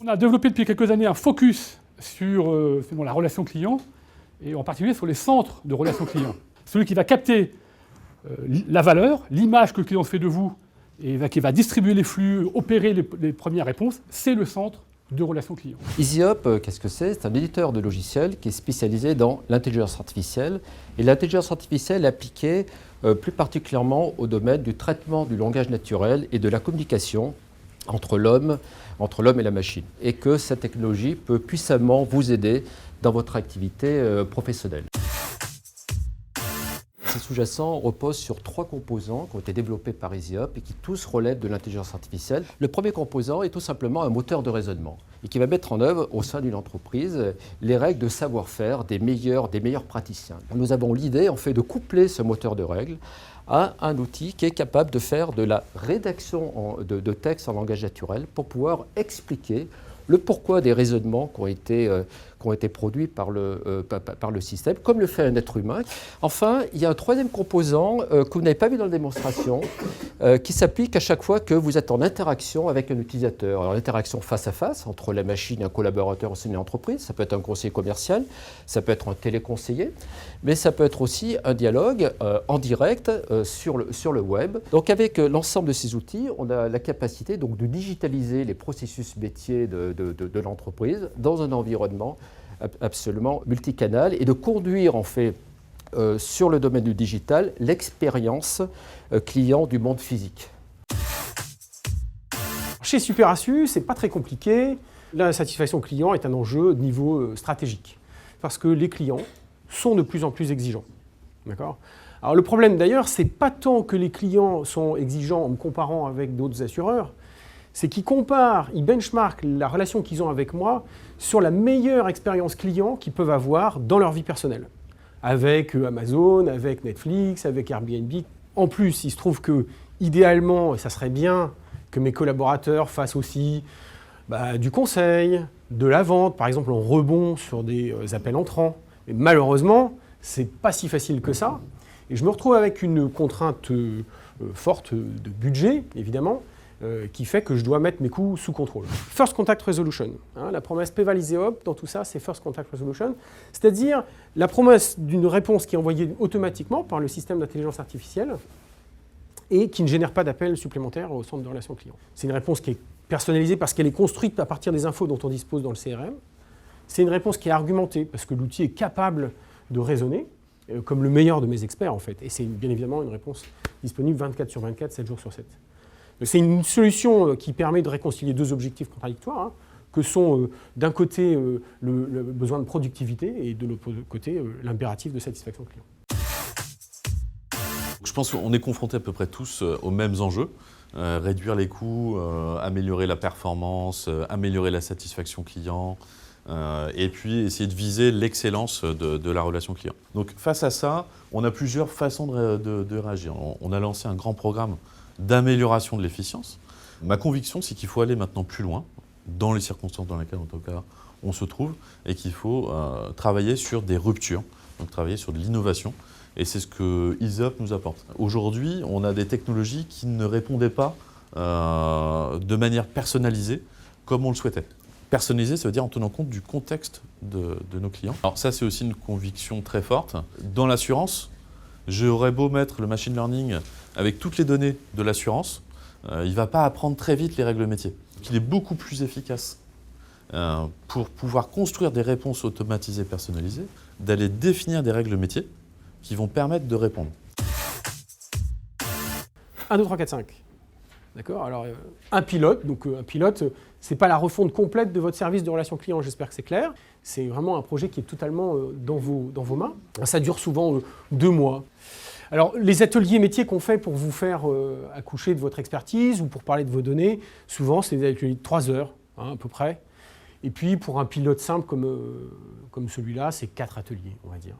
On a développé depuis quelques années un focus sur la relation client, et en particulier sur les centres de relation client. Celui qui va capter la valeur, l'image que le client fait de vous, et qui va distribuer les flux, opérer les premières réponses, c'est le centre de relation client. EasyUp, qu'est-ce que c'est? C'est un éditeur de logiciels qui est spécialisé dans l'intelligence artificielle. Et l'intelligence artificielle est appliquée plus particulièrement au domaine du traitement du langage naturel et de la communication entre l'homme et la machine. Et que cette technologie peut puissamment vous aider dans votre activité professionnelle. Ces sous-jacents reposent sur 3 composants qui ont été développés par EasyUp et qui tous relèvent de l'intelligence artificielle. Le premier composant est tout simplement un moteur de raisonnement et qui va mettre en œuvre au sein d'une entreprise les règles de savoir-faire des meilleurs praticiens. Nous avons l'idée en fait de coupler ce moteur de règles à un outil qui est capable de faire de la rédaction de texte en langage naturel pour pouvoir expliquer le pourquoi des raisonnements qui ont été produits par le système, comme le fait un être humain. Enfin, il y a un troisième composant que vous n'avez pas vu dans la démonstration, qui s'applique à chaque fois que vous êtes en interaction avec un utilisateur. Alors, l'interaction face à face entre la machine et un collaborateur au sein d'une entreprise, ça peut être un conseiller commercial, ça peut être un téléconseiller, mais ça peut être aussi un dialogue en direct sur le web. Donc, avec l'ensemble de ces outils, on a la capacité donc, de digitaliser les processus métiers de l'entreprise dans un environnement absolument multicanal et de conduire en fait sur le domaine du digital l'expérience client du monde physique. Chez SuperAssu, c'est pas très compliqué. La satisfaction client est un enjeu de niveau stratégique parce que les clients sont de plus en plus exigeants. D'accord ? Alors le problème d'ailleurs, c'est pas tant que les clients sont exigeants en me comparant avec d'autres assureurs, c'est qu'ils comparent, ils benchmarkent la relation qu'ils ont avec moi sur la meilleure expérience client qu'ils peuvent avoir dans leur vie personnelle. Avec Amazon, avec Netflix, avec Airbnb. En plus, il se trouve que, idéalement, ça serait bien que mes collaborateurs fassent aussi du conseil, de la vente, par exemple en rebond sur des appels entrants. Mais malheureusement, c'est pas si facile que ça. Et je me retrouve avec une contrainte forte de budget, évidemment, qui fait que je dois mettre mes coûts sous contrôle. First Contact Resolution, la promesse PayVal EasyUp dans tout ça, c'est First Contact Resolution, c'est-à-dire la promesse d'une réponse qui est envoyée automatiquement par le système d'intelligence artificielle et qui ne génère pas d'appel supplémentaire au centre de relation client. C'est une réponse qui est personnalisée parce qu'elle est construite à partir des infos dont on dispose dans le CRM. C'est une réponse qui est argumentée parce que l'outil est capable de raisonner, comme le meilleur de mes experts en fait. Et c'est bien évidemment une réponse disponible 24 sur 24, 7 jours sur 7. C'est une solution qui permet de réconcilier 2 objectifs contradictoires, que sont d'un côté le besoin de productivité et de l'autre côté l'impératif de satisfaction client. Je pense qu'on est confrontés à peu près tous aux mêmes enjeux. Réduire les coûts, améliorer la performance, améliorer la satisfaction client, et puis essayer de viser l'excellence de la relation client. Donc face à ça, on a plusieurs façons de réagir. On a lancé un grand programme d'amélioration de l'efficience. Ma conviction, c'est qu'il faut aller maintenant plus loin, dans les circonstances dans lesquelles, en tout cas, on se trouve, et qu'il faut travailler sur des ruptures, donc travailler sur de l'innovation. Et c'est ce que EasyUp nous apporte. Aujourd'hui, on a des technologies qui ne répondaient pas de manière personnalisée comme on le souhaitait. Personnalisé, ça veut dire en tenant compte du contexte de nos clients. Alors ça, c'est aussi une conviction très forte. Dans l'assurance, j'aurais beau mettre le machine learning avec toutes les données de l'assurance, il ne va pas apprendre très vite les règles métiers. Il est beaucoup plus efficace pour pouvoir construire des réponses automatisées personnalisées, d'aller définir des règles métiers qui vont permettre de répondre. 1, 2, 3, 4, 5. D'accord ? Alors, un pilote, ce n'est pas la refonte complète de votre service de relation client, j'espère que c'est clair. C'est vraiment un projet qui est totalement dans vos mains. Ça dure souvent 2 mois. Alors, les ateliers métiers qu'on fait pour vous faire accoucher de votre expertise ou pour parler de vos données, souvent, c'est des ateliers de 3 heures, à peu près. Et puis, pour un pilote simple comme celui-là, c'est 4 ateliers, on va dire.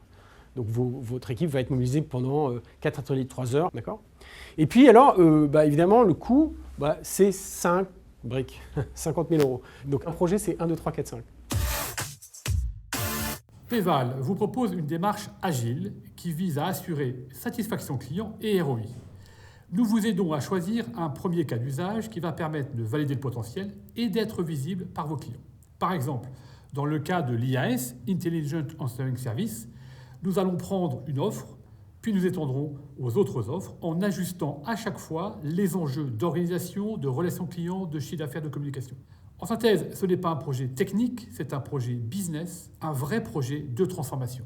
Donc, votre équipe va être mobilisée pendant 4 ateliers de 3 heures, d'accord ? Et puis, alors, évidemment, le coût, c'est 5 briques, 50 000 €. Donc, un projet, c'est 1, 2, 3, 4, 5. PayVal vous propose une démarche agile qui vise à assurer satisfaction client et ROI. Nous vous aidons à choisir un premier cas d'usage qui va permettre de valider le potentiel et d'être visible par vos clients. Par exemple, dans le cas de l'IAS, Intelligent Answering Service, nous allons prendre une offre, puis nous étendrons aux autres offres en ajustant à chaque fois les enjeux d'organisation, de relations clients, de chiffre d'affaires, de communication. En synthèse, ce n'est pas un projet technique, c'est un projet business, un vrai projet de transformation.